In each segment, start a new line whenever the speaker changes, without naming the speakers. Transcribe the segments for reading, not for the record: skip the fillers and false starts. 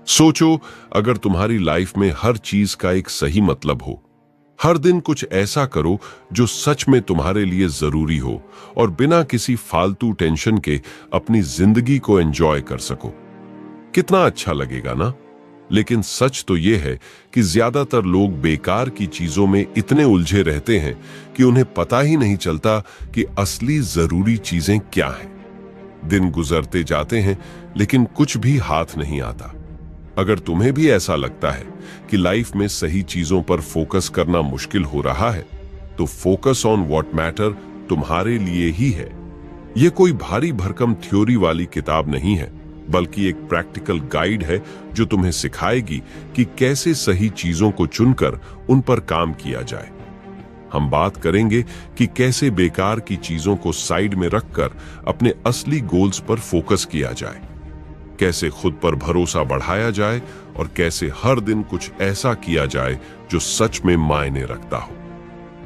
सोचो, अगर तुम्हारी लाइफ में हर चीज का एक सही मतलब हो। हर दिन कुछ ऐसा करो जो सच में तुम्हारे लिए जरूरी हो और बिना किसी फालतू टेंशन के अपनी जिंदगी को एंजॉय कर सको। कितना अच्छा लगेगा ना? लेकिन सच तो यह है कि ज्यादातर लोग बेकार की चीजों में इतने उलझे रहते हैं कि उन्हें पता ही नहीं चलता कि असली जरूरी चीजें क्या हैं। दिन गुजरते जाते हैं लेकिन कुछ भी हाथ नहीं आता। अगर तुम्हें भी ऐसा लगता है कि लाइफ में सही चीजों पर फोकस करना मुश्किल हो रहा है, तो फोकस ऑन व्हाट मैटर तुम्हारे लिए ही है। यह कोई भारी भरकम थ्योरी वाली किताब नहीं है, बल्कि एक प्रैक्टिकल गाइड है जो तुम्हें सिखाएगी कि कैसे सही चीजों को चुनकर उन पर काम किया जाए। हम बात करेंगे कि कैसे बेकार की चीजों को साइड में रखकर अपने असली गोल्स पर फोकस किया जाए, कैसे खुद पर भरोसा बढ़ाया जाए और कैसे हर दिन कुछ ऐसा किया जाए जो सच में मायने रखता हो।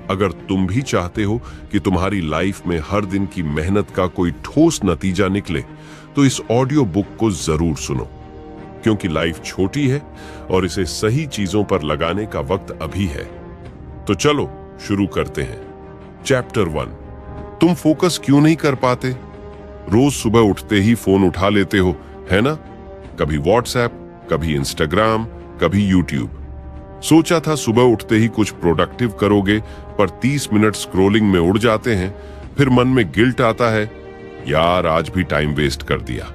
अगर तुम भी चाहते हो कि तुम्हारी लाइफ में हर दिन की मेहनत का कोई ठोस नतीजा निकले, तो इस ऑडियो बुक को जरूर सुनो, क्योंकि लाइफ छोटी है और इसे सही चीजों पर लगाने का वक्त अभी है। तो चलो शुरू करते हैं। चैप्टर 1, तुम फोकस क्यों नहीं कर पाते? रोज सुबह उठते ही फोन उठा लेते हो, है ना? कभी व्हाट्सएप, कभी इंस्टाग्राम, कभी यूट्यूब। सोचा था सुबह उठते ही कुछ प्रोडक्टिव करोगे, पर 30 मिनट स्क्रॉलिंग में उड़ जाते हैं। फिर मन में गिल्ट आता है, यार आज भी टाइम वेस्ट कर दिया।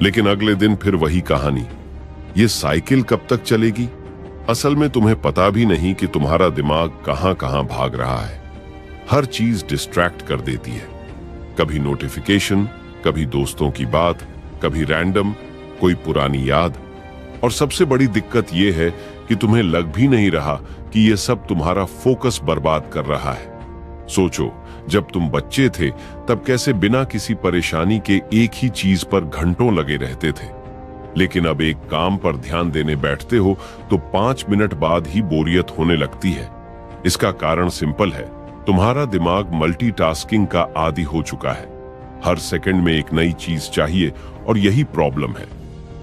लेकिन अगले दिन फिर वही कहानी। ये साइकिल कब तक चलेगी? असल में तुम्हें पता भी नहीं कि तुम्हारा दिमाग कहां कहां भाग रहा है। हर चीज डिस्ट्रैक्ट कर देती है। कभी नोटिफिकेशन, कभी दोस्तों की बात, कभी रैंडम कोई पुरानी याद। और सबसे बड़ी दिक्कत यह है कि तुम्हें लग भी नहीं रहा कि यह सब तुम्हारा फोकस बर्बाद कर रहा है। सोचो, जब तुम बच्चे थे तब कैसे बिना किसी परेशानी के एक ही चीज पर घंटों लगे रहते थे। लेकिन अब एक काम पर ध्यान देने बैठते हो तो 5 मिनट बाद ही बोरियत होने लगती है। इसका कारण सिंपल है, तुम्हारा दिमाग मल्टीटास्किंग का आदी हो चुका है। हर सेकंड में एक नई चीज चाहिए और यही प्रॉब्लम है।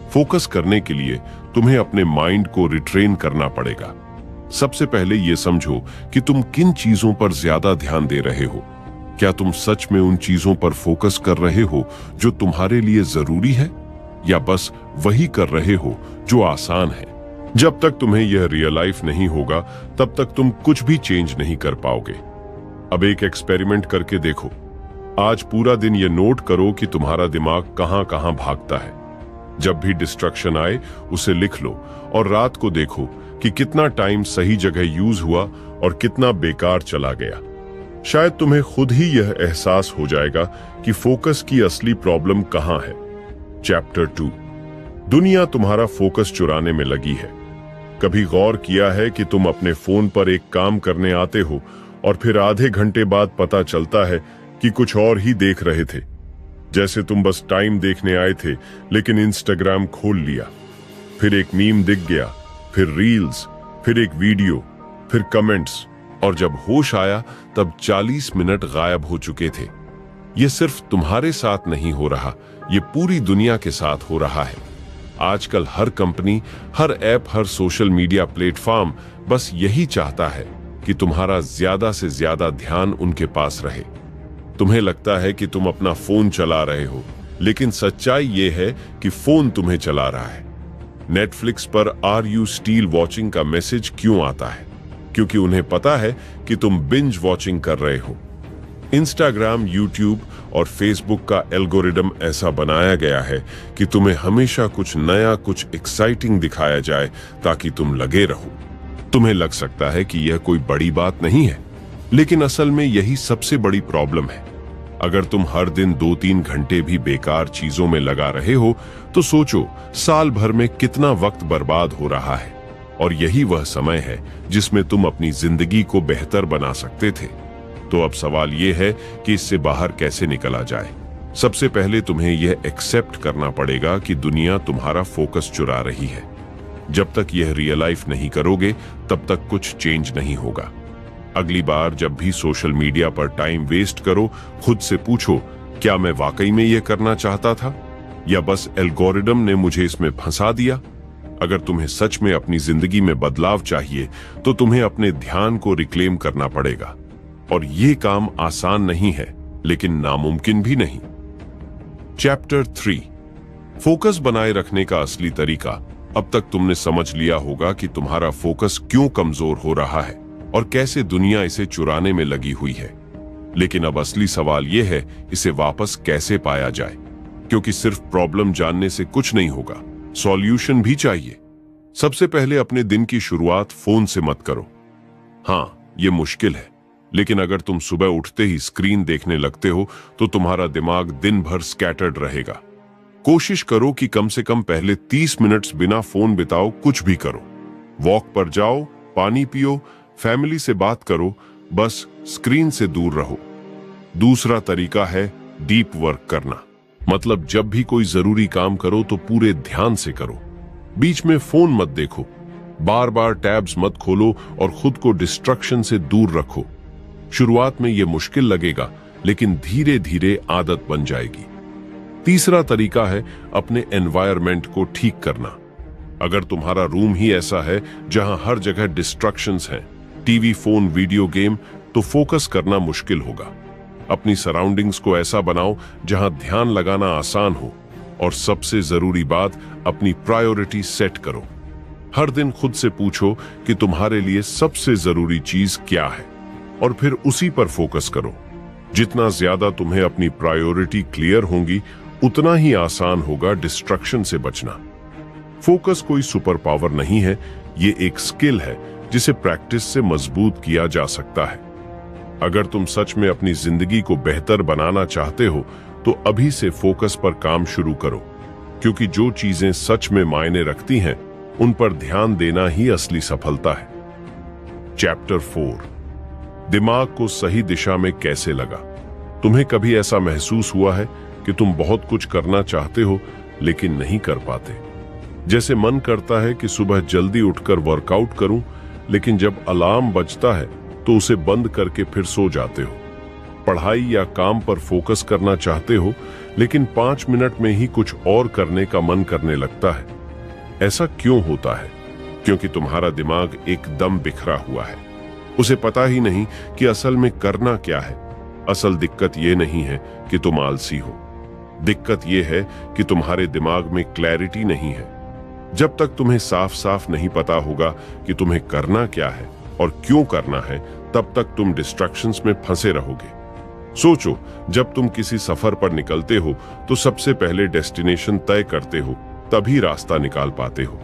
फोकस करने के लिए तुम्हें अपने माइंड को रिट्रेन करना पड़ेगा। सबसे पहले यह समझो कि तुम किन चीजों पर ज्यादा ध्यान दे रहे हो। क्या तुम सच में उन चीजों पर फोकस कर रहे हो जो तुम्हारे लिए जरूरी है, या बस वही कर रहे हो जो आसान है? जब तक तुम्हें यह रियलाइज नहीं होगा, तब तक तुम कुछ भी चेंज नहीं कर पाओगे। अब एक एक्सपेरिमेंट करके देखो। आज पूरा दिन ये नोट करो कि तुम्हारा दिमाग कहां कहां भागता है। जब भी डिस्ट्रक्शन आए उसे लिख लो और रात को देखो कि कितना टाइम सही जगह यूज हुआ और कितना बेकार चला गया। शायद तुम्हें खुद ही यह एहसास हो जाएगा कि फोकस की असली प्रॉब्लम कहां है। चैप्टर 2, दुनिया तुम्हारा फोकस चुराने में लगी है। कभी गौर किया है कि तुम अपने फोन पर एक काम करने आते हो और फिर आधे घंटे बाद पता चलता है कि कुछ और ही देख रहे थे। जैसे तुम बस टाइम देखने आए थे लेकिन इंस्टाग्राम खोल लिया, फिर एक मीम दिख गया, फिर रील्स, फिर एक वीडियो, फिर कमेंट्स, और जब होश आया तब 40 मिनट गायब हो चुके थे। यह सिर्फ तुम्हारे साथ नहीं हो रहा, ये पूरी दुनिया के साथ हो रहा है। आजकल हर कंपनी, हर ऐप, हर सोशल मीडिया प्लेटफॉर्म बस यही चाहता है कि तुम्हारा ज्यादा से ज्यादा ध्यान उनके पास रहे। तुम्हें लगता है कि तुम अपना फोन चला रहे हो, लेकिन सच्चाई यह है कि फोन तुम्हें चला रहा है। नेटफ्लिक्स पर आर यू स्टिल वॉचिंग का मैसेज क्यों आता है? क्योंकि उन्हें पता है कि तुम बिंज वॉचिंग कर रहे हो। इंस्टाग्राम, यूट्यूब और फेसबुक का एल्गोरिदम ऐसा बनाया गया है कि तुम्हें हमेशा कुछ नया, कुछ एक्साइटिंग दिखाया जाए ताकि तुम लगे रहो। तुम्हें लग सकता है कि यह कोई बड़ी बात नहीं है, लेकिन असल में यही सबसे बड़ी प्रॉब्लम है। अगर तुम हर दिन 2-3 घंटे भी बेकार चीजों में लगा रहे हो, तो सोचो साल भर में कितना वक्त बर्बाद हो रहा है। और यही वह समय है जिसमें तुम अपनी जिंदगी को बेहतर बना सकते थे। तो अब सवाल यह है कि इससे बाहर कैसे निकला जाए। सबसे पहले तुम्हें यह एक्सेप्ट करना पड़ेगा कि दुनिया तुम्हारा फोकस चुरा रही है। जब तक यह रियलाइज नहीं करोगे, तब तक कुछ चेंज नहीं होगा। अगली बार जब भी सोशल मीडिया पर टाइम वेस्ट करो, खुद से पूछो, क्या मैं वाकई में यह करना चाहता था, या बस एल्गोरिदम ने मुझे इसमें फंसा दिया? अगर तुम्हें सच में अपनी जिंदगी में बदलाव चाहिए तो तुम्हें अपने ध्यान को रिक्लेम करना पड़ेगा। और ये काम आसान नहीं है, लेकिन नामुमकिन भी नहीं। चैप्टर 3, फोकस बनाए रखने का असली तरीका। अब तक तुमने समझ लिया होगा कि तुम्हारा फोकस क्यों कमजोर हो रहा है और कैसे दुनिया इसे चुराने में लगी हुई है। लेकिन अब असली सवाल यह है, इसे वापस कैसे पाया जाए? क्योंकि सिर्फ प्रॉब्लम जानने से कुछ नहीं होगा, सॉल्यूशन भी चाहिए। सबसे पहले अपने दिन की शुरुआत फोन से मत करो। हाँ, ये मुश्किल है, लेकिन अगर तुम सुबह उठते ही स्क्रीन देखने लगते हो तो तुम्हारा दिमाग दिन भर स्कैटर्ड रहेगा। कोशिश करो कि कम से कम पहले 30 मिनट्स बिना फोन बिताओ, कुछ भी करो। वॉक पर जाओ, पानी पियो, फैमिली से बात करो, बस स्क्रीन से दूर रहो। दूसरा तरीका है डीप वर्क करना। मतलब जब भी कोई जरूरी काम करो तो पूरे ध्यान से करो। बीच में फोन मत देखो, बार बार टैब्स मत खोलो और खुद को डिस्ट्रक्शन से दूर रखो। शुरुआत में यह मुश्किल लगेगा, लेकिन धीरे धीरे आदत बन जाएगी। तीसरा तरीका है अपने एनवायरनमेंट को ठीक करना। अगर तुम्हारा रूम ही ऐसा है जहां हर जगह डिस्ट्रक्शंस हैं, टीवी, फोन, वीडियो गेम, तो फोकस करना मुश्किल होगा। अपनी सराउंडिंग्स को ऐसा बनाओ जहां ध्यान लगाना आसान हो। और सबसे जरूरी बात, अपनी प्रायोरिटी सेट करो। हर दिन खुद से पूछो कि तुम्हारे लिए सबसे जरूरी चीज क्या है और फिर उसी पर फोकस करो। जितना ज्यादा तुम्हें अपनी प्रायोरिटी क्लियर होंगी, उतना ही आसान होगा डिस्ट्रक्शन से बचना। फोकस कोई सुपर पावर नहीं है, ये एक स्किल है जिसे प्रैक्टिस से मजबूत किया जा सकता है। अगर तुम सच में अपनी जिंदगी को बेहतर बनाना चाहते हो तो अभी से फोकस पर काम शुरू करो, क्योंकि जो चीजें सच में मायने रखती हैं उन पर ध्यान देना ही असली सफलता है। चैप्टर 4, दिमाग को सही दिशा में कैसे लगा। तुम्हें कभी ऐसा महसूस हुआ है कि तुम बहुत कुछ करना चाहते हो लेकिन नहीं कर पाते? जैसे मन करता है कि सुबह जल्दी उठकर वर्कआउट करूं, लेकिन जब अलार्म बजता है तो उसे बंद करके फिर सो जाते हो। पढ़ाई या काम पर फोकस करना चाहते हो, लेकिन 5 मिनट में ही कुछ और करने का मन करने लगता है। ऐसा क्यों होता है? क्योंकि तुम्हारा दिमाग एकदम बिखरा हुआ है। उसे पता ही नहीं कि असल में करना क्या है। असल दिक्कत यह नहीं है कि तुम आलसी हो, दिक्कत यह है कि तुम्हारे दिमाग में क्लैरिटी नहीं है। जब तक तुम्हें साफ साफ नहीं पता होगा कि तुम्हें करना क्या है और क्यों करना है, तब तक तुम डिस्ट्रैक्शंस में फंसे रहोगे। सोचो, जब तुम किसी सफर पर निकलते हो तो सबसे पहले डेस्टिनेशन तय करते हो, तभी रास्ता निकाल पाते हो।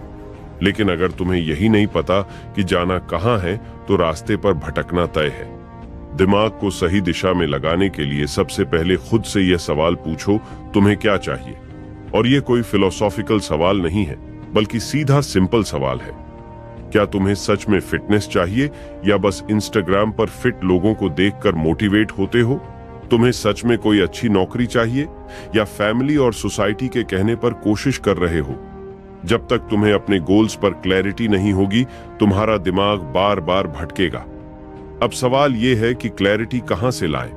लेकिन अगर तुम्हें यही नहीं पता कि जाना कहां है, तो रास्ते पर भटकना तय है। दिमाग को सही दिशा में लगाने के लिए सबसे पहले खुद से यह सवाल पूछो, तुम्हें क्या चाहिए? और यह कोई फिलोसॉफिकल सवाल नहीं है, बल्कि सीधा सिंपल सवाल है। क्या तुम्हें सच में फिटनेस चाहिए या बस इंस्टाग्राम पर फिट लोगों को देखकर मोटिवेट होते हो? तुम्हें सच में कोई अच्छी नौकरी चाहिए या फैमिली और सोसाइटी के कहने पर कोशिश कर रहे हो? जब तक तुम्हें अपने गोल्स पर क्लैरिटी नहीं होगी, तुम्हारा दिमाग बार बार भटकेगा। अब सवाल यह है कि क्लैरिटी कहां से लाएं?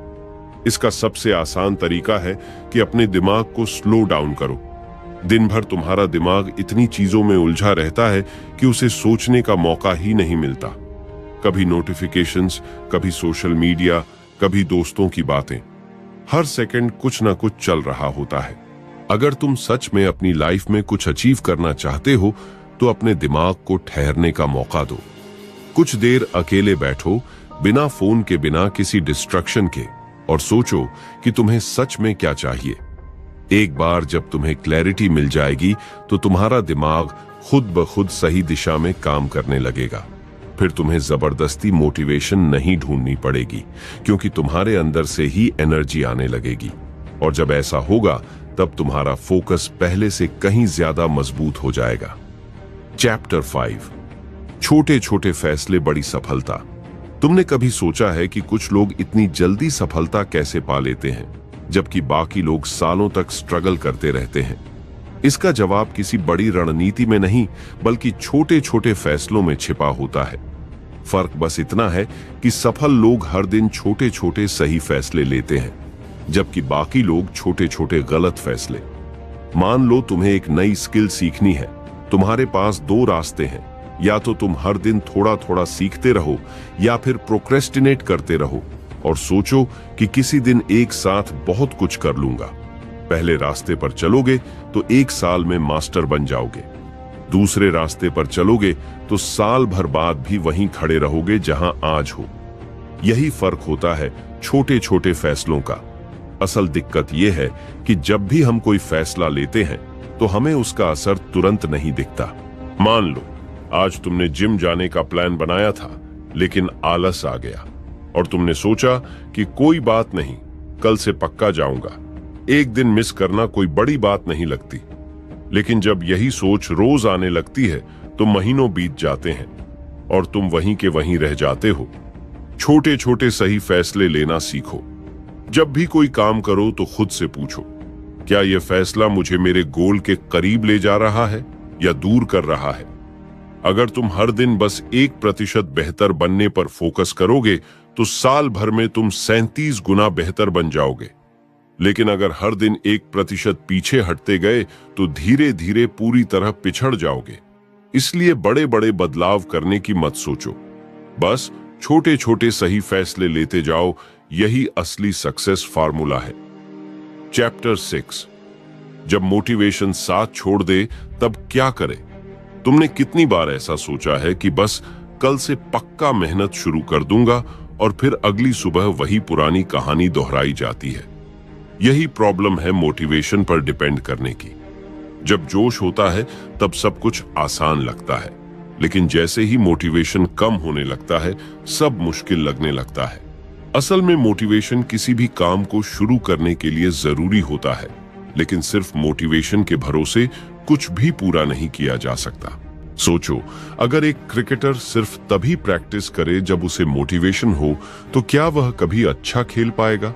इसका सबसे आसान तरीका है कि अपने दिमाग को स्लो डाउन करो। दिन भर तुम्हारा दिमाग इतनी चीजों में उलझा रहता है कि उसे सोचने का मौका ही नहीं मिलता। कभी नोटिफिकेशंस, कभी सोशल मीडिया, कभी दोस्तों की बातें। हर सेकंड कुछ ना कुछ चल रहा होता है। अगर तुम सच में अपनी लाइफ में कुछ अचीव करना चाहते हो तो अपने दिमाग को ठहरने का मौका दो। कुछ देर अकेले बैठो, बिना फोन के, बिना किसी डिस्ट्रक्शन के, और सोचो कि तुम्हें सच में क्या चाहिए। एक बार जब तुम्हें क्लैरिटी मिल जाएगी तो तुम्हारा दिमाग खुद ब खुद सही दिशा में काम करने लगेगा। फिर तुम्हें जबरदस्ती मोटिवेशन नहीं ढूंढनी पड़ेगी, क्योंकि तुम्हारे अंदर से ही एनर्जी आने लगेगी। और जब ऐसा होगा तब तुम्हारा फोकस पहले से कहीं ज्यादा मजबूत हो जाएगा। चैप्टर 5, छोटे छोटे फैसले, बड़ी सफलता। तुमने कभी सोचा है कि कुछ लोग इतनी जल्दी सफलता कैसे पा लेते हैं, जबकि बाकी लोग सालों तक स्ट्रगल करते रहते हैं? इसका जवाब किसी बड़ी रणनीति में नहीं, बल्कि छोटे छोटे फैसलों में छिपा होता है। फर्क बस इतना है कि सफल लोग हर दिन छोटे छोटे सही फैसले लेते हैं, जबकि बाकी लोग छोटे छोटे गलत फैसले। मान लो तुम्हें एक नई स्किल सीखनी है, तुम्हारे पास दो रास्ते हैं, या तो तुम हर दिन थोड़ा थोड़ा सीखते रहो या फिर प्रोक्रेस्टिनेट करते रहो और सोचो कि किसी दिन एक साथ बहुत कुछ कर लूंगा। पहले रास्ते पर चलोगे तो 1 साल में मास्टर बन जाओगे। दूसरे रास्ते पर चलोगे तो साल भर बाद भी वहीं खड़े रहोगे जहां आज हो। यही फर्क होता है छोटे छोटे फैसलों का। असल दिक्कत यह है कि जब भी हम कोई फैसला लेते हैं तो हमें उसका असर तुरंत नहीं दिखता। मान लो आज तुमने जिम जाने का प्लान बनाया था, लेकिन आलस आ गया और तुमने सोचा कि कोई बात नहीं, कल से पक्का जाऊंगा। एक दिन मिस करना कोई बड़ी बात नहीं लगती, लेकिन जब यही सोच रोज आने लगती है तो महीनों बीत जाते हैं और तुम वहीं के वहीं रह जाते हो। छोटे छोटे सही फैसले लेना सीखो। जब भी कोई काम करो तो खुद से पूछो, क्या यह फैसला मुझे मेरे गोल के करीब ले जा रहा है या दूर कर रहा है? अगर तुम हर दिन बस 1% बेहतर बनने पर फोकस करोगे तो साल भर में तुम 37 गुना बेहतर बन जाओगे। लेकिन अगर हर दिन 1% पीछे हटते गए तो धीरे धीरे पूरी तरह पिछड़ जाओगे। इसलिए बड़े बड़े बदलाव करने की मत सोचो, बस छोटे छोटे सही फैसले लेते जाओ। यही असली सक्सेस फार्मूला है। चैप्टर 6, जब मोटिवेशन साथ छोड़ दे तब क्या करें? तुमने कितनी बार ऐसा सोचा है कि बस कल से पक्का मेहनत शुरू कर दूंगा और फिर अगली सुबह वही पुरानी कहानी दोहराई जाती है। यही प्रॉब्लम है मोटिवेशन पर डिपेंड करने की। जब जोश होता है तब सब कुछ आसान लगता है, लेकिन जैसे ही मोटिवेशन कम होने लगता है सब मुश्किल लगने लगता है। असल में मोटिवेशन किसी भी काम को शुरू करने के लिए जरूरी होता है, लेकिन सिर्फ मोटिवेशन के भरोसे कुछ भी पूरा नहीं किया जा सकता। सोचो, अगर एक क्रिकेटर सिर्फ तभी प्रैक्टिस करे जब उसे मोटिवेशन हो, तो क्या वह कभी अच्छा खेल पाएगा?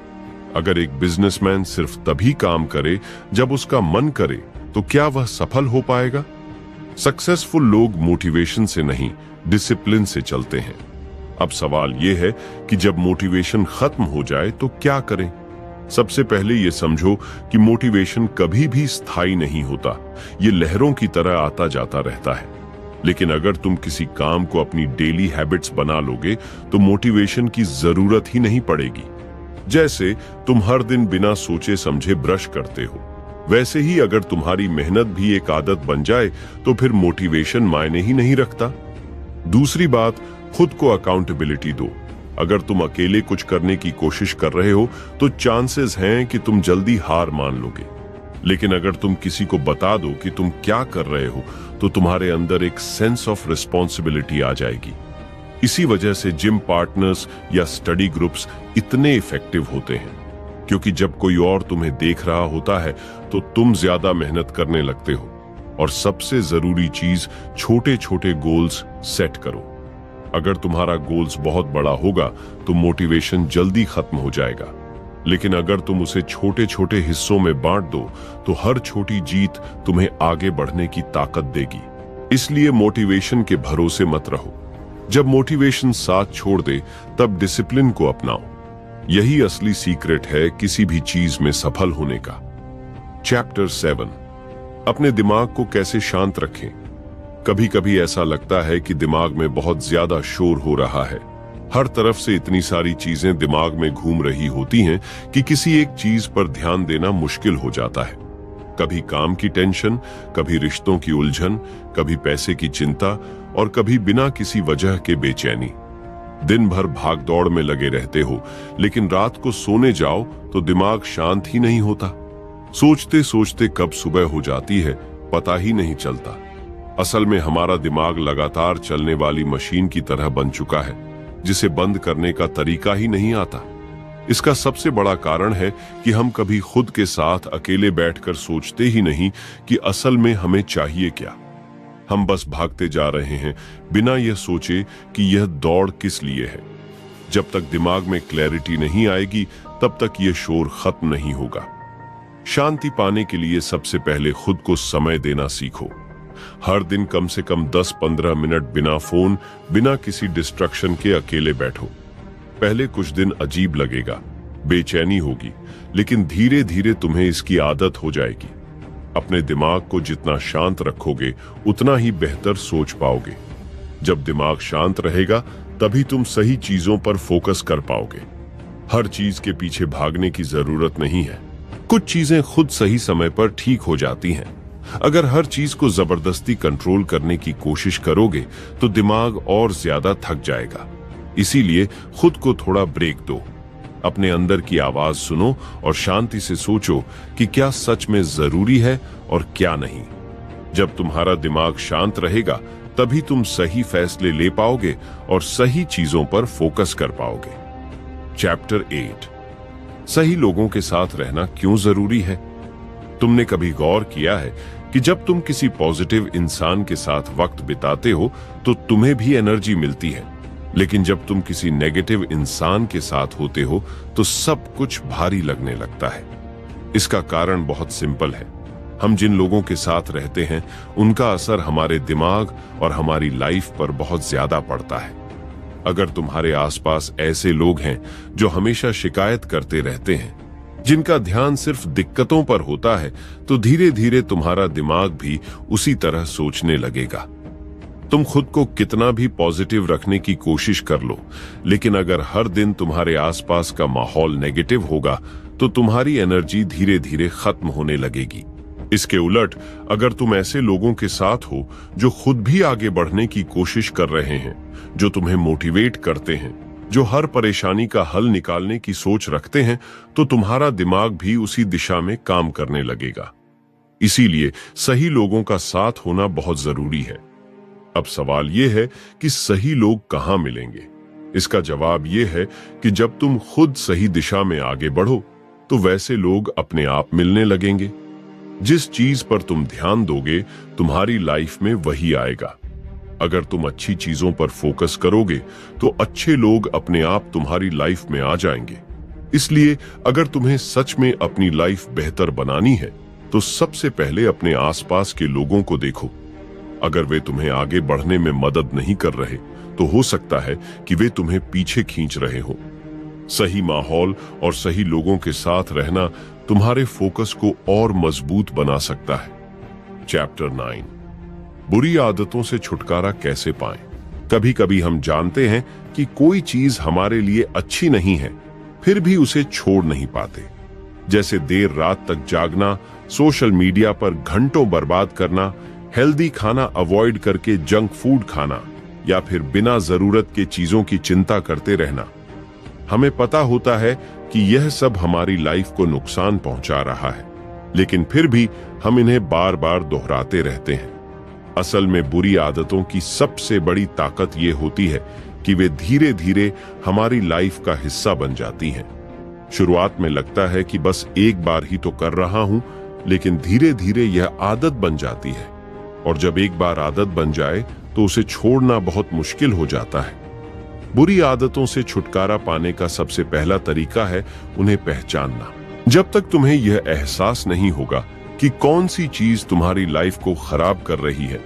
अगर एक बिजनेसमैन सिर्फ तभी काम करे जब उसका मन करे, तो क्या वह सफल हो पाएगा? सक्सेसफुल लोग मोटिवेशन से नहीं, डिसिप्लिन से चलते हैं। अब सवाल यह है कि जब मोटिवेशन खत्म हो जाए तो क्या करें? सबसे पहले यह समझो कि मोटिवेशन कभी भी स्थायी नहीं होता। ये लहरों की तरह आता जाता रहता है। लेकिन अगर तुम किसी काम को अपनी डेली हैबिट्स बना लोगे तो मोटिवेशन की जरूरत ही नहीं पड़ेगी। जैसे तुम हर दिन बिना सोचे समझे ब्रश करते हो, वैसे ही अगर तुम्हारी मेहनत भी एक आदत बन जाए तो फिर मोटिवेशन मायने ही नहीं रखता। दूसरी बात, खुद को अकाउंटेबिलिटी दो। अगर तुम अकेले कुछ करने की कोशिश कर रहे हो तो चांसेस हैं कि तुम जल्दी हार मान लोगे। लेकिन अगर तुम किसी को बता दो कि तुम क्या कर रहे हो तो तुम्हारे अंदर एक सेंस ऑफ रिस्पॉन्सिबिलिटी आ जाएगी। इसी वजह से जिम पार्टनर्स या स्टडी ग्रुप्स इतने इफेक्टिव होते हैं, क्योंकि जब कोई और तुम्हें देख रहा होता है तो तुम ज्यादा मेहनत करने लगते हो। और सबसे जरूरी चीज, छोटे छोटे गोल्स सेट करो। अगर तुम्हारा गोल्स बहुत बड़ा होगा तो मोटिवेशन जल्दी खत्म हो जाएगा, लेकिन अगर तुम उसे छोटे छोटे हिस्सों में बांट दो तो हर छोटी जीत तुम्हें आगे बढ़ने की ताकत देगी। इसलिए मोटिवेशन के भरोसे मत रहो। जब मोटिवेशन साथ छोड़ दे तब डिसिप्लिन को अपनाओ। यही असली सीक्रेट है किसी भी चीज में सफल होने का। चैप्टर 7, अपने दिमाग को कैसे शांत रखें। कभी कभी ऐसा लगता है कि दिमाग में बहुत ज्यादा शोर हो रहा है। हर तरफ से इतनी सारी चीजें दिमाग में घूम रही होती हैं कि किसी एक चीज पर ध्यान देना मुश्किल हो जाता है। कभी काम की टेंशन, कभी रिश्तों की उलझन, कभी पैसे की चिंता और कभी बिना किसी वजह के बेचैनी। दिन भर भाग दौड़ में लगे रहते हो, लेकिन रात को सोने जाओ तो दिमाग शांत ही नहीं होता। सोचते सोचते कब सुबह हो जाती है पता ही नहीं चलता। असल में हमारा दिमाग लगातार चलने वाली मशीन की तरह बन चुका है, जिसे बंद करने का तरीका ही नहीं आता। इसका सबसे बड़ा कारण है कि हम कभी खुद के साथ अकेले बैठकर सोचते ही नहीं कि असल में हमें चाहिए क्या। हम बस भागते जा रहे हैं बिना यह सोचे कि यह दौड़ किस लिए है। जब तक दिमाग में क्लैरिटी नहीं आएगी तब तक यह शोर खत्म नहीं होगा। शांति पाने के लिए सबसे पहले खुद को समय देना सीखो। हर दिन कम से कम 10-15 मिनट बिना फोन, बिना किसी डिस्ट्रक्शन के अकेले बैठो। पहले कुछ दिन अजीब लगेगा, बेचैनी होगी, लेकिन धीरे धीरे तुम्हें इसकी आदत हो जाएगी। अपने दिमाग को जितना शांत रखोगे उतना ही बेहतर सोच पाओगे। जब दिमाग शांत रहेगा तभी तुम सही चीजों पर फोकस कर पाओगे। हर चीज के पीछे भागने की जरूरत नहीं है। कुछ चीजें खुद सही समय पर ठीक हो जाती हैं। अगर हर चीज को जबरदस्ती कंट्रोल करने की कोशिश करोगे तो दिमाग और ज्यादा थक जाएगा। इसीलिए खुद को थोड़ा ब्रेक दो, अपने अंदर की आवाज सुनो और शांति से सोचो कि क्या सच में जरूरी है और क्या नहीं। जब तुम्हारा दिमाग शांत रहेगा तभी तुम सही फैसले ले पाओगे और सही चीजों पर फोकस कर पाओगे। चैप्टर 8, सही लोगों के साथ रहना क्यों जरूरी है। तुमने कभी गौर किया है कि जब तुम किसी पॉजिटिव इंसान के साथ वक्त बिताते हो तो तुम्हें भी एनर्जी मिलती है, लेकिन जब तुम किसी नेगेटिव इंसान के साथ होते हो तो सब कुछ भारी लगने लगता है। इसका कारण बहुत सिंपल है। हम जिन लोगों के साथ रहते हैं उनका असर हमारे दिमाग और हमारी लाइफ पर बहुत ज्यादा पड़ता है। अगर तुम्हारे आसपास ऐसे लोग हैं जो हमेशा शिकायत करते रहते हैं, जिनका ध्यान सिर्फ दिक्कतों पर होता है, तो धीरे धीरे तुम्हारा दिमाग भी उसी तरह सोचने लगेगा। तुम खुद को कितना भी पॉजिटिव रखने की कोशिश कर लो, लेकिन अगर हर दिन तुम्हारे आसपास का माहौल नेगेटिव होगा तो तुम्हारी एनर्जी धीरे धीरे खत्म होने लगेगी। इसके उलट अगर तुम ऐसे लोगों के साथ हो जो खुद भी आगे बढ़ने की कोशिश कर रहे हैं, जो तुम्हें मोटिवेट करते हैं, जो हर परेशानी का हल निकालने की सोच रखते हैं, तो तुम्हारा दिमाग भी उसी दिशा में काम करने लगेगा। इसीलिए सही लोगों का साथ होना बहुत जरूरी है। अब सवाल यह है कि सही लोग कहां मिलेंगे। इसका जवाब यह है कि जब तुम खुद सही दिशा में आगे बढ़ो तो वैसे लोग अपने आप मिलने लगेंगे। जिस चीज पर तुम ध्यान दोगे तुम्हारी लाइफ में वही आएगा। अगर तुम अच्छी चीजों पर फोकस करोगे तो अच्छे लोग अपने आप तुम्हारी लाइफ में आ जाएंगे। इसलिए अगर तुम्हें सच में अपनी लाइफ बेहतर बनानी है तो सबसे पहले अपने आसपास के लोगों को देखो। अगर वे तुम्हें आगे बढ़ने में मदद नहीं कर रहे तो हो सकता है कि वे तुम्हें पीछे खींच रहे हो। सही माहौल और सही लोगों के साथ रहना तुम्हारे फोकस को और मजबूत बना सकता है। चैप्टर 9, बुरी आदतों से छुटकारा कैसे पाएं। कभी कभी हम जानते हैं कि कोई चीज हमारे लिए अच्छी नहीं है, फिर भी उसे छोड़ नहीं पाते। जैसे देर रात तक जागना, सोशल मीडिया पर घंटों बर्बाद करना, हेल्दी खाना अवॉइड करके जंक फूड खाना, या फिर बिना जरूरत के चीजों की चिंता करते रहना। हमें पता होता है कि यह सब हमारी लाइफ को नुकसान पहुंचा रहा है, लेकिन फिर भी हम इन्हें बार बार दोहराते रहते हैं। असल में बुरी आदतों की सबसे बड़ी ताकत यह होती है कि वे धीरे धीरे हमारी लाइफ का हिस्सा बन जाती हैं। शुरुआत में लगता है कि बस एक बार ही तो कर रहा हूं, लेकिन धीरे धीरे यह आदत बन जाती है, और जब एक बार आदत बन जाए तो उसे छोड़ना बहुत मुश्किल हो जाता है। बुरी आदतों से छुटकारा पाने का सबसे पहला तरीका है उन्हें पहचानना। जब तक तुम्हें यह एहसास नहीं होगा कि कौन सी चीज तुम्हारी लाइफ को खराब कर रही है,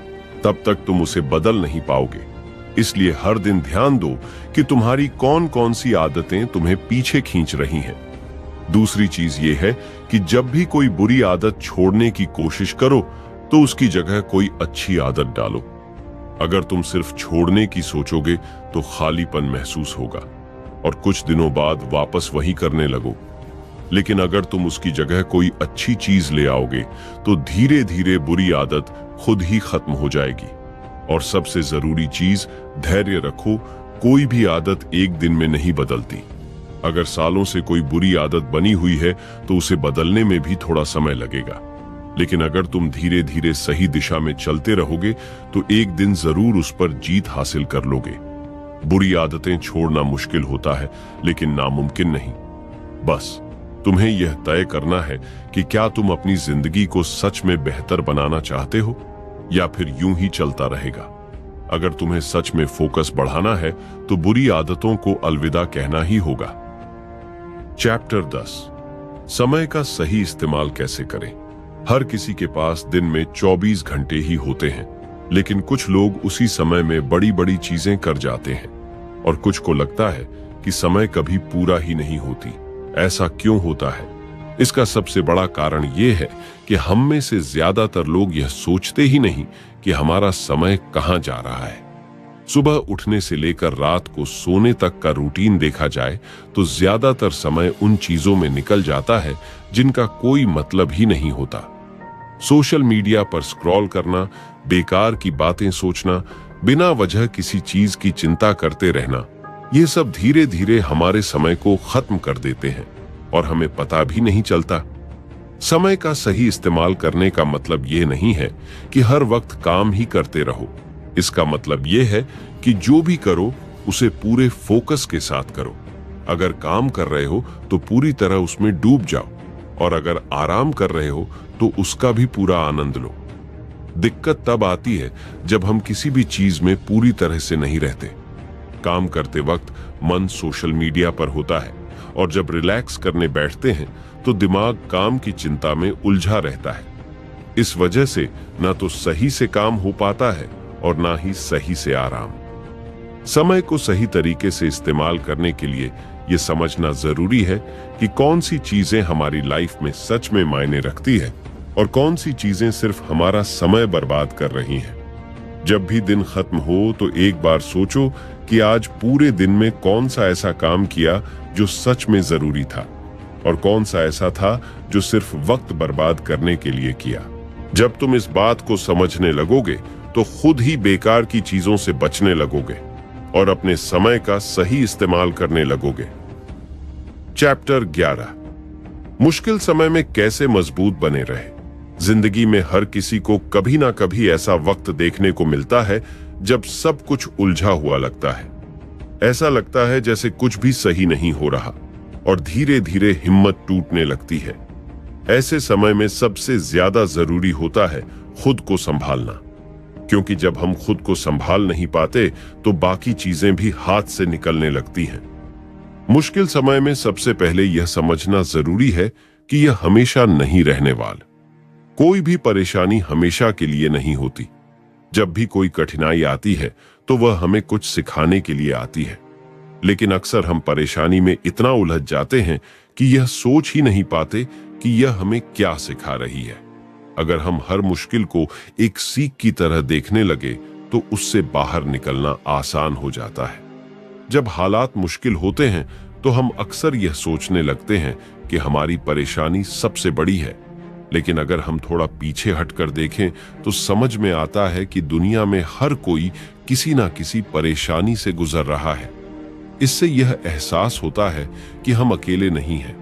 तब तक तुम उसे बदल नहीं पाओगे। इसलिए हर दिन ध्यान दो कि तुम्हारी कौन कौन सी आदतें तुम्हें पीछे खींच रही हैं। दूसरी चीज यह है कि जब भी कोई बुरी आदत छोड़ने की कोशिश करो तो उसकी जगह कोई अच्छी आदत डालो। अगर तुम सिर्फ छोड़ने की सोचोगे तो खालीपन महसूस होगा और कुछ दिनों बाद वापस वही करने लगो। लेकिन अगर तुम उसकी जगह कोई अच्छी चीज ले आओगे तो धीरे धीरे बुरी आदत खुद ही खत्म हो जाएगी। और सबसे जरूरी चीज, धैर्य रखो। कोई भी आदत एक दिन में नहीं बदलती। अगर सालों से कोई बुरी आदत बनी हुई है तो उसे बदलने में भी थोड़ा समय लगेगा, लेकिन अगर तुम धीरे धीरे सही दिशा में चलते रहोगे तो एक दिन जरूर उस पर जीत हासिल कर लोगे। बुरी आदतें छोड़ना मुश्किल होता है, लेकिन नामुमकिन नहीं। बस तुम्हें यह तय करना है कि क्या तुम अपनी जिंदगी को सच में बेहतर बनाना चाहते हो या फिर यूं ही चलता रहेगा। अगर तुम्हें सच में फोकस बढ़ाना है तो बुरी आदतों को अलविदा कहना ही होगा। चैप्टर 10, समय का सही इस्तेमाल कैसे करें। हर किसी के पास दिन में 24 घंटे ही होते हैं, लेकिन कुछ लोग उसी समय में बड़ी बड़ी चीजें कर जाते हैं और कुछ को लगता है कि समय कभी पूरा ही नहीं होती। ऐसा क्यों होता है? इसका सबसे बड़ा कारण यह है कि हम में से ज्यादातर लोग यह सोचते ही नहीं कि हमारा समय कहां जा रहा है। सुबह उठने से लेकर रात को सोने तक का रूटीन देखा जाए तो ज्यादातर समय उन चीजों में निकल जाता है जिनका कोई मतलब ही नहीं होता। सोशल मीडिया पर स्क्रॉल करना, बेकार की बातें सोचना, बिना वजह किसी चीज की चिंता करते रहना, ये सब धीरे धीरे हमारे समय को खत्म कर देते हैं और हमें पता भी नहीं चलता। समय का सही इस्तेमाल करने का मतलब ये नहीं है कि हर वक्त काम ही करते रहो। इसका मतलब ये है कि जो भी करो उसे पूरे फोकस के साथ करो। अगर काम कर रहे हो तो पूरी तरह उसमें डूब जाओ और अगर आराम कर रहे हो तो उसका भी पूरा आनंद लो। दिक्कत तब आती है जब हम किसी भी चीज में पूरी तरह से नहीं रहते। काम करते वक्त मन सोशल मीडिया पर होता है और जब रिलैक्स करने बैठते हैं तो दिमाग काम की चिंता में उलझा रहता है। इस वजह से ना तो सही से काम हो पाता है और ना ही सही से आराम। समय को सही तरीके से इस्तेमाल करने के लिए यह समझना जरूरी है कि कौन सी चीजें हमारी लाइफ में सच में मायने रखती है और कौन सी चीजें सिर्फ हमारा समय बर्बाद कर रही हैं। जब भी दिन खत्म हो तो एक बार सोचो कि आज पूरे दिन में कौन सा ऐसा काम किया जो सच में जरूरी था और कौन सा ऐसा था जो सिर्फ वक्त बर्बाद करने के लिए किया। जब तुम इस बात को समझने लगोगे तो खुद ही बेकार की चीजों से बचने लगोगे और अपने समय का सही इस्तेमाल करने लगोगे। चैप्टर 11, मुश्किल समय में कैसे मजबूत बने रहे। जिंदगी में हर किसी को कभी ना कभी ऐसा वक्त देखने को मिलता है जब सब कुछ उलझा हुआ लगता है। ऐसा लगता है जैसे कुछ भी सही नहीं हो रहा और धीरे धीरे हिम्मत टूटने लगती है। ऐसे समय में सबसे ज्यादा जरूरी होता है खुद को संभालना, क्योंकि जब हम खुद को संभाल नहीं पाते तो बाकी चीजें भी हाथ से निकलने लगती हैं। मुश्किल समय में सबसे पहले यह समझना जरूरी है कि यह हमेशा नहीं रहने वाला। कोई भी परेशानी हमेशा के लिए नहीं होती। जब भी कोई कठिनाई आती है तो वह हमें कुछ सिखाने के लिए आती है, लेकिन अक्सर हम परेशानी में इतना उलझ जाते हैं कि यह सोच ही नहीं पाते कि यह हमें क्या सिखा रही है। अगर हम हर मुश्किल को एक सीख की तरह देखने लगे तो उससे बाहर निकलना आसान हो जाता है। जब हालात मुश्किल होते हैं तो हम अक्सर यह सोचने लगते हैं कि हमारी परेशानी सबसे बड़ी है, लेकिन अगर हम थोड़ा पीछे हटकर देखें तो समझ में आता है कि दुनिया में हर कोई किसी ना किसी परेशानी से गुजर रहा है। इससे यह एहसास होता है कि हम अकेले नहीं हैं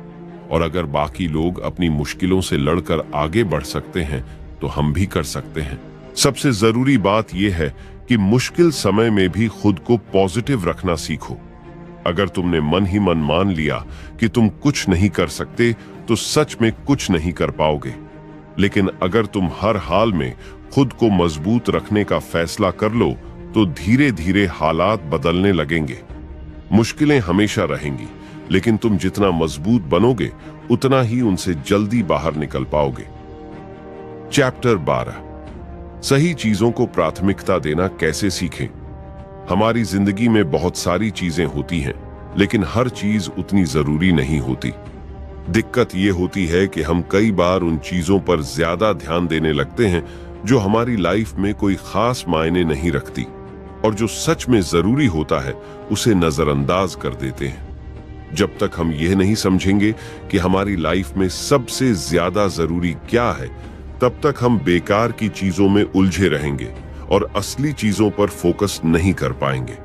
और अगर बाकी लोग अपनी मुश्किलों से लड़कर आगे बढ़ सकते हैं तो हम भी कर सकते हैं। सबसे जरूरी बात यह है कि मुश्किल समय में भी खुद को पॉजिटिव रखना सीखो। अगर तुमने मन ही मन मान लिया कि तुम कुछ नहीं कर सकते तो सच में कुछ नहीं कर पाओगे। लेकिन अगर तुम हर हाल में खुद को मजबूत रखने का फैसला कर लो तो धीरे धीरे हालात बदलने लगेंगे। मुश्किलें हमेशा रहेंगी, लेकिन तुम जितना मजबूत बनोगे उतना ही उनसे जल्दी बाहर निकल पाओगे। चैप्टर 12, सही चीजों को प्राथमिकता देना कैसे सीखें। हमारी जिंदगी में बहुत सारी चीजें होती हैं, लेकिन हर चीज उतनी जरूरी नहीं होती। दिक्कत यह होती है कि हम कई बार उन चीजों पर ज्यादा ध्यान देने लगते हैं जो हमारी लाइफ में कोई खास मायने नहीं रखती, और जो सच में जरूरी होता है उसे नजरअंदाज कर देते हैं। जब तक हम यह नहीं समझेंगे कि हमारी लाइफ में सबसे ज्यादा जरूरी क्या है, तब तक हम बेकार की चीजों में उलझे रहेंगे और असली चीजों पर फोकस नहीं कर पाएंगे।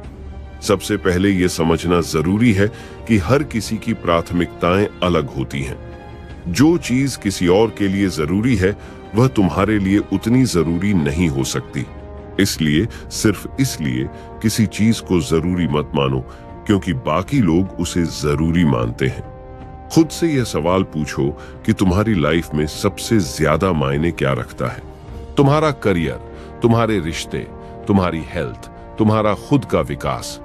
सबसे पहले यह समझना जरूरी है कि हर किसी की प्राथमिकताएं अलग होती हैं। जो चीज किसी और के लिए जरूरी है वह तुम्हारे लिए उतनी जरूरी नहीं हो सकती। इसलिए सिर्फ इसलिए किसी चीज को जरूरी मत मानो क्योंकि बाकी लोग उसे जरूरी मानते हैं। खुद से यह सवाल पूछो कि तुम्हारी लाइफ में सबसे ज्यादा मायने क्या रखता है। तुम्हारा करियर, तुम्हारे रिश्ते, तुम्हारी हेल्थ, तुम्हारा खुद का विकास।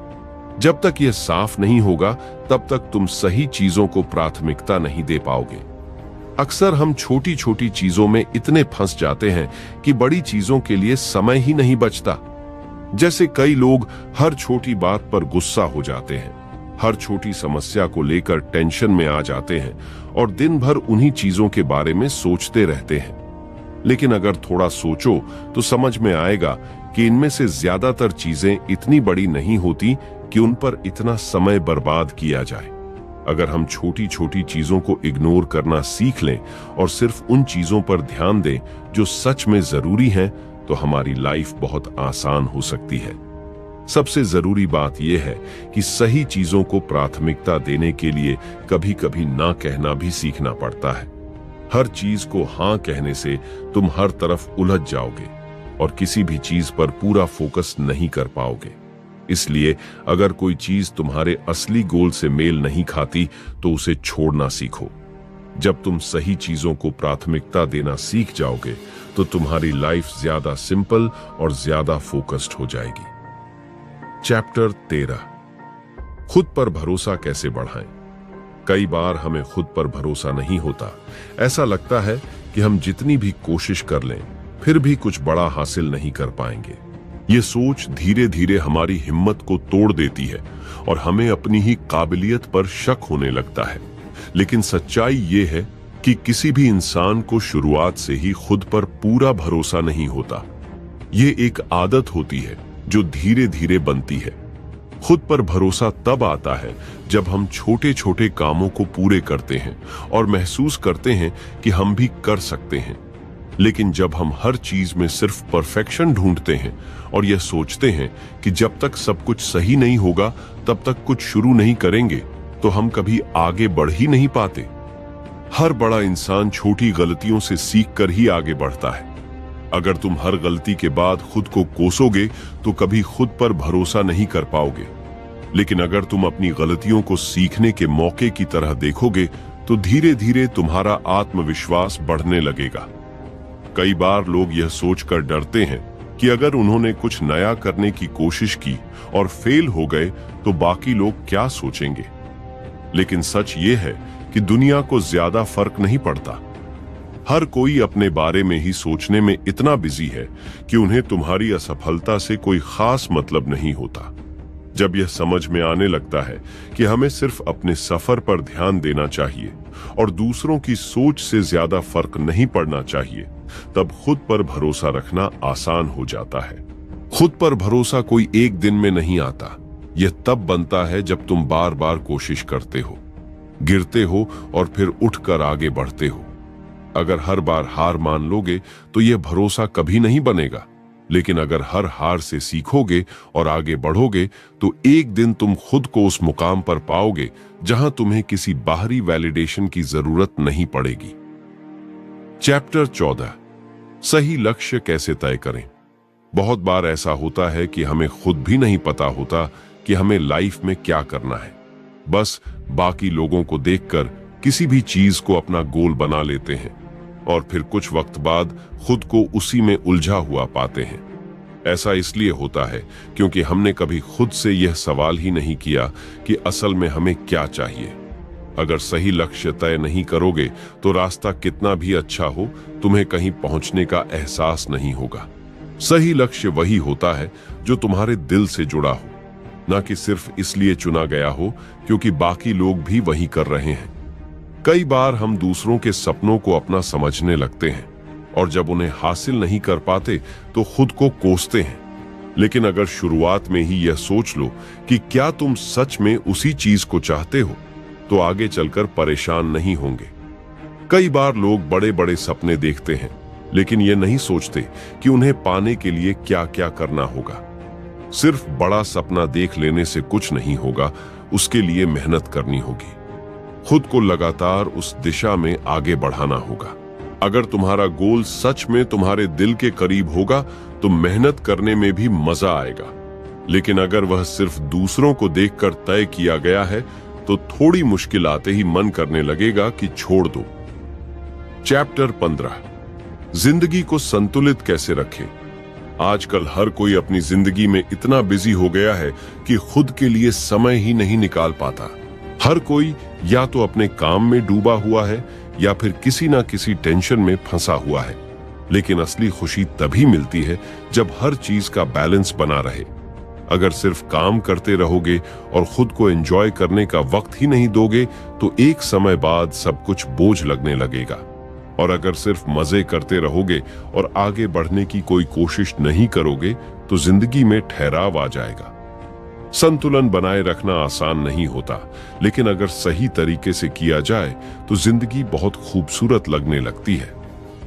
जब तक यह साफ नहीं होगा तब तक तुम सही चीजों को प्राथमिकता नहीं दे पाओगे। अक्सर हम छोटी छोटी चीजों में इतने फंस जाते हैं कि बड़ी चीजों के लिए समय ही नहीं बचता। जैसे कई लोग हर छोटी बात पर गुस्सा हो जाते हैं, हर छोटी समस्या को लेकर टेंशन में आ जाते हैं और दिन भर उन्हीं चीजों के बारे में सोचते रहते हैं। लेकिन अगर थोड़ा सोचो तो समझ में आएगा कि इनमें से ज्यादातर चीजें इतनी बड़ी नहीं होती कि उन पर इतना समय बर्बाद किया जाए। अगर हम छोटी छोटी चीजों को इग्नोर करना सीख लें और सिर्फ उन चीजों पर ध्यान दें जो सच में जरूरी हैं, तो हमारी लाइफ बहुत आसान हो सकती है। सबसे जरूरी बात यह है कि सही चीजों को प्राथमिकता देने के लिए कभी कभी ना कहना भी सीखना पड़ता है। हर चीज को हां कहने से तुम हर तरफ उलझ जाओगे और किसी भी चीज पर पूरा फोकस नहीं कर पाओगे। इसलिए अगर कोई चीज तुम्हारे असली गोल से मेल नहीं खाती तो उसे छोड़ना सीखो। जब तुम सही चीजों को प्राथमिकता देना सीख जाओगे तो तुम्हारी लाइफ ज्यादा सिंपल और ज्यादा फोकस्ड हो जाएगी। चैप्टर 13, खुद पर भरोसा कैसे बढ़ाएं। कई बार हमें खुद पर भरोसा नहीं होता। ऐसा लगता है कि हम जितनी भी कोशिश कर लें फिर भी कुछ बड़ा हासिल नहीं कर पाएंगे। ये सोच धीरे धीरे हमारी हिम्मत को तोड़ देती है और हमें अपनी ही काबिलियत पर शक होने लगता है। लेकिन सच्चाई ये है कि किसी भी इंसान को शुरुआत से ही खुद पर पूरा भरोसा नहीं होता। ये एक आदत होती है जो धीरे धीरे बनती है। खुद पर भरोसा तब आता है जब हम छोटे छोटे कामों को पूरे करते हैं और महसूस करते हैं कि हम भी कर सकते हैं। लेकिन जब हम हर चीज में सिर्फ परफेक्शन ढूंढते हैं और यह सोचते हैं कि जब तक सब कुछ सही नहीं होगा तब तक कुछ शुरू नहीं करेंगे, तो हम कभी आगे बढ़ ही नहीं पाते। हर बड़ा इंसान छोटी गलतियों से सीखकर ही आगे बढ़ता है। अगर तुम हर गलती के बाद खुद को कोसोगे तो कभी खुद पर भरोसा नहीं कर पाओगे। लेकिन अगर तुम अपनी गलतियों को सीखने के मौके की तरह देखोगे तो धीरे धीरे तुम्हारा आत्मविश्वास बढ़ने लगेगा। कई बार लोग यह सोचकर डरते हैं कि अगर उन्होंने कुछ नया करने की कोशिश की और फेल हो गए तो बाकी लोग क्या सोचेंगे। लेकिन सच ये है कि दुनिया को ज्यादा फर्क नहीं पड़ता। हर कोई अपने बारे में ही सोचने में इतना बिजी है कि उन्हें तुम्हारी असफलता से कोई खास मतलब नहीं होता। जब यह समझ में आने लगता है कि हमें सिर्फ अपने सफर पर ध्यान देना चाहिए और दूसरों की सोच से ज्यादा फर्क नहीं पड़ना चाहिए, तब खुद पर भरोसा रखना आसान हो जाता है। खुद पर भरोसा कोई एक दिन में नहीं आता। यह तब बनता है जब तुम बार बार कोशिश करते हो, गिरते हो और फिर उठकर आगे बढ़ते हो। अगर हर बार हार मान लोगे तो यह भरोसा कभी नहीं बनेगा। लेकिन अगर हर हार से सीखोगे और आगे बढ़ोगे तो एक दिन तुम खुद को उस मुकाम पर पाओगे जहां तुम्हें किसी बाहरी वैलिडेशन की जरूरत नहीं पड़ेगी। चैप्टर 14, सही लक्ष्य कैसे तय करें। बहुत बार ऐसा होता है कि हमें खुद भी नहीं पता होता कि हमें लाइफ में क्या करना है। बस बाकी लोगों को देखकर किसी भी चीज को अपना गोल बना लेते हैं और फिर कुछ वक्त बाद खुद को उसी में उलझा हुआ पाते हैं। ऐसा इसलिए होता है क्योंकि हमने कभी खुद से यह सवाल ही नहीं किया कि असल में हमें क्या चाहिए। अगर सही लक्ष्य तय नहीं करोगे तो रास्ता कितना भी अच्छा हो, तुम्हें कहीं पहुंचने का एहसास नहीं होगा। सही लक्ष्य वही होता है जो तुम्हारे दिल से जुड़ा हो, ना कि सिर्फ इसलिए चुना गया हो क्योंकि बाकी लोग भी वही कर रहे हैं। कई बार हम दूसरों के सपनों को अपना समझने लगते हैं और जब उन्हें हासिल नहीं कर पाते तो खुद को कोसते हैं। लेकिन अगर शुरुआत में ही यह सोच लो कि क्या तुम सच में उसी चीज को चाहते हो, तो आगे चलकर परेशान नहीं होंगे। कई बार लोग बड़े बड़े सपने देखते हैं लेकिन ये नहीं सोचते कि उन्हें पाने के लिए क्या क्या करना होगा। सिर्फ बड़ा सपना देख लेने से कुछ नहीं होगा, उसके लिए मेहनत करनी होगी। खुद को लगातार उस दिशा में आगे बढ़ाना होगा। अगर तुम्हारा गोल सच में तुम्हारे दिल के करीब होगा तो मेहनत करने में भी मजा आएगा। लेकिन अगर वह सिर्फ दूसरों को देखकर तय किया गया है तो थोड़ी मुश्किल आते ही मन करने लगेगा कि छोड़ दो। चैप्टर 15, जिंदगी को संतुलित कैसे रखें। आजकल हर कोई अपनी जिंदगी में इतना बिजी हो गया है कि खुद के लिए समय ही नहीं निकाल पाता। हर कोई या तो अपने काम में डूबा हुआ है या फिर किसी ना किसी टेंशन में फंसा हुआ है। लेकिन असली खुशी तभी मिलती है जब हर चीज का बैलेंस बना रहे। अगर सिर्फ काम करते रहोगे और खुद को एंजॉय करने का वक्त ही नहीं दोगे तो एक समय बाद सब कुछ बोझ लगने लगेगा। और अगर सिर्फ मजे करते रहोगे और आगे बढ़ने की कोई कोशिश नहीं करोगे तो जिंदगी में ठहराव आ जाएगा। संतुलन बनाए रखना आसान नहीं होता, लेकिन अगर सही तरीके से किया जाए तो जिंदगी बहुत खूबसूरत लगने लगती है।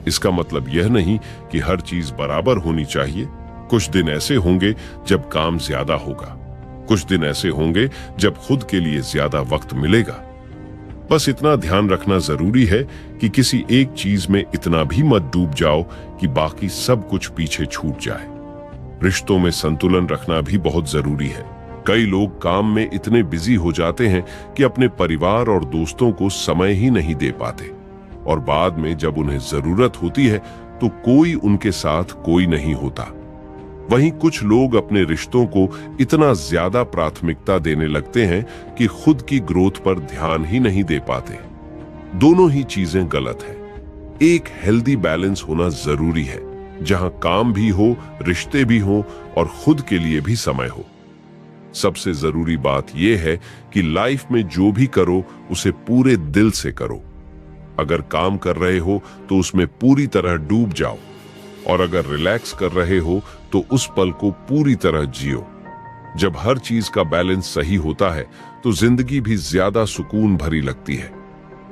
इसका मतलब यह नहीं कि हर चीज बराबर होनी चाहिए। कुछ दिन ऐसे होंगे जब काम ज्यादा होगा, कुछ दिन ऐसे होंगे जब खुद के लिए ज्यादा वक्त मिलेगा। बस इतना ध्यान रखना जरूरी है कि किसी एक चीज में इतना भी मत डूब जाओ कि बाकी सब कुछ पीछे छूट जाए। रिश्तों में संतुलन रखना भी बहुत जरूरी है। कई लोग काम में इतने बिजी हो जाते हैं कि अपने परिवार और दोस्तों को समय ही नहीं दे पाते, और बाद में जब उन्हें जरूरत होती है तो कोई उनके साथ कोई नहीं होता। वहीं कुछ लोग अपने रिश्तों को इतना ज्यादा प्राथमिकता देने लगते हैं कि खुद की ग्रोथ पर ध्यान ही नहीं दे पाते। दोनों ही चीजें गलत है। एक हेल्दी बैलेंस होना जरूरी है, जहां काम भी हो, रिश्ते भी हो और खुद के लिए भी समय हो। सबसे जरूरी बात यह है कि लाइफ में जो भी करो उसे पूरे दिल से करो। अगर काम कर रहे हो तो उसमें पूरी तरह डूब जाओ, और अगर रिलैक्स कर रहे हो तो उस पल को पूरी तरह जियो। जब हर चीज का बैलेंस सही होता है तो जिंदगी भी ज्यादा सुकून भरी लगती है।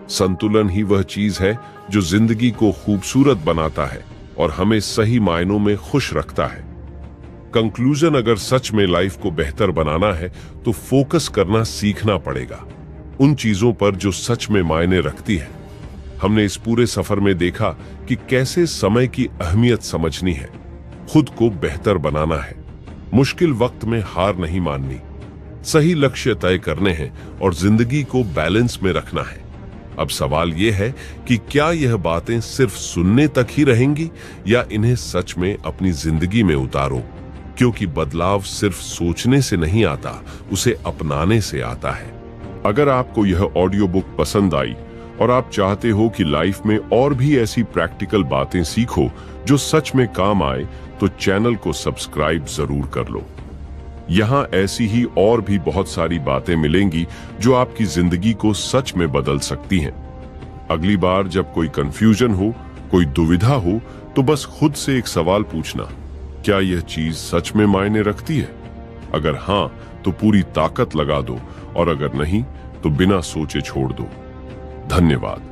संतुलन ही वह चीज है जो जिंदगी को खूबसूरत बनाता है और हमें सही मायनों में खुश रखता है। कंक्लूजन, अगर सच में लाइफ को बेहतर बनाना है तो फोकस करना सीखना पड़ेगा उन चीजों पर जो सच में मायने रखती है। हमने इस पूरे सफर में देखा कि कैसे समय की अहमियत समझनी है, खुद को बेहतर बनाना है, मुश्किल वक्त में हार नहीं माननी, सही लक्ष्य तय करने हैं और जिंदगी को बैलेंस में रखना है। अब सवाल यह है कि क्या यह बातें सिर्फ सुनने तक ही रहेंगी या इन्हें सच में अपनी जिंदगी में उतारो, क्योंकि बदलाव सिर्फ सोचने से नहीं आता, उसे अपनाने से आता है। अगर आपको यह ऑडियो बुक पसंद आई और आप चाहते हो कि लाइफ में और भी ऐसी प्रैक्टिकल बातें सीखो जो सच में काम आए, तो चैनल को सब्सक्राइब जरूर कर लो। यहाँ ऐसी ही और भी बहुत सारी बातें मिलेंगी जो आपकी जिंदगी को सच में बदल सकती हैं। अगली बार जब कोई कंफ्यूजन हो, कोई दुविधा हो, तो बस खुद से एक सवाल पूछना, क्या यह चीज सच में मायने रखती है? अगर हां, तो पूरी ताकत लगा दो, और अगर नहीं तो बिना सोचे छोड़ दो। धन्यवाद।